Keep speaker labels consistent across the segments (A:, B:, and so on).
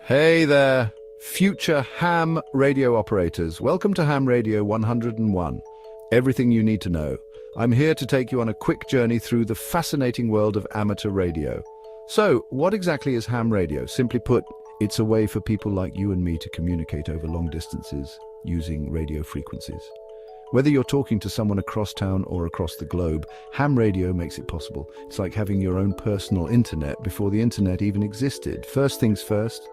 A: Hey there, future ham radio operators. Welcome to Ham Radio 101. Everything you need to know. I'm here to take you on a quick journey through the fascinating world of amateur radio. So, what exactly is ham radio? Simply put, it's a way for people like you and me to communicate over long distances using radio frequencies. Whether you're talking to someone across town or across the globe, ham radio makes it possible. It's like having your own personal internet before the internet even existed. First things first,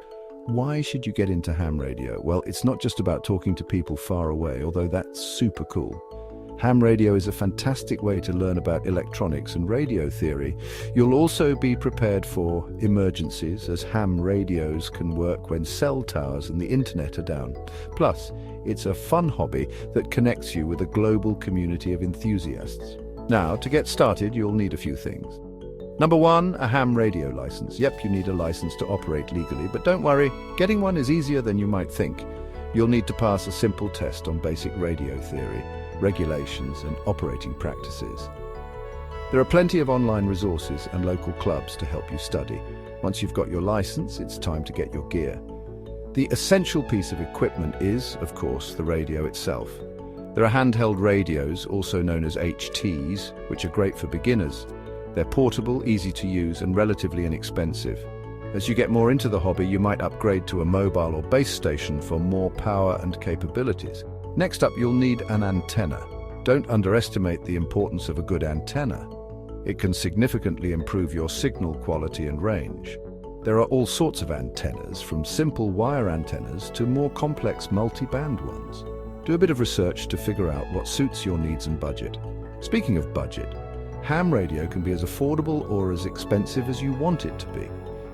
A: why should you get into ham radio? Well, it's not just about talking to people far away, although that's super cool. Ham radio is a fantastic way to learn about electronics and radio theory. You'll also be prepared for emergencies, as ham radios can work when cell towers and the internet are down. Plus, it's a fun hobby that connects you with a global community of enthusiasts. Now, to get started, you'll need a few things. Number one, a ham radio license. Yep, you need a license to operate legally, but don't worry, getting one is easier than you might think. You'll need to pass a simple test on basic radio theory, regulations, and operating practices. There are plenty of online resources and local clubs to help you study. Once you've got your license, it's time to get your gear. The essential piece of equipment is, of course, the radio itself. There are handheld radios, also known as HTs, which are great for beginners. They're portable, easy to use, and relatively inexpensive. As you get more into the hobby, you might upgrade to a mobile or base station for more power and capabilities. Next up, you'll need an antenna. Don't underestimate the importance of a good antenna. It can significantly improve your signal quality and range. There are all sorts of antennas, from simple wire antennas to more complex multi-band ones. Do a bit of research to figure out what suits your needs and budget. Speaking of budget, ham radio can be as affordable or as expensive as you want it to be.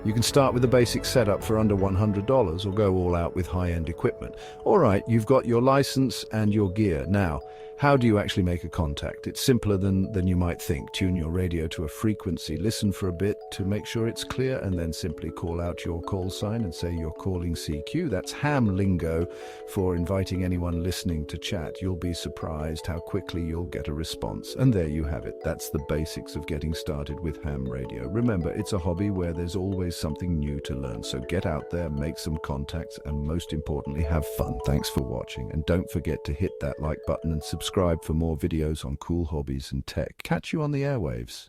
A: You can start with a basic setup for under $100 or go all out with high-end equipment. All right, you've got your license and your gear. Now, how do you actually make a contact? It's simpler than you might think. Tune your radio to a frequency, listen for a bit to make sure it's clear, and then simply call out your call sign and say you're calling CQ. That's ham lingo for inviting anyone listening to chat. You'll be surprised how quickly you'll get a response. And there you have it. That's the basics of getting started with ham radio. Remember, it's a hobby where there's always something new to learn. So get out there, make some contacts, and most importantly, have fun. Thanks for watching. And don't forget to hit that like button and subscribe for more videos on cool hobbies and tech. Catch you on the airwaves.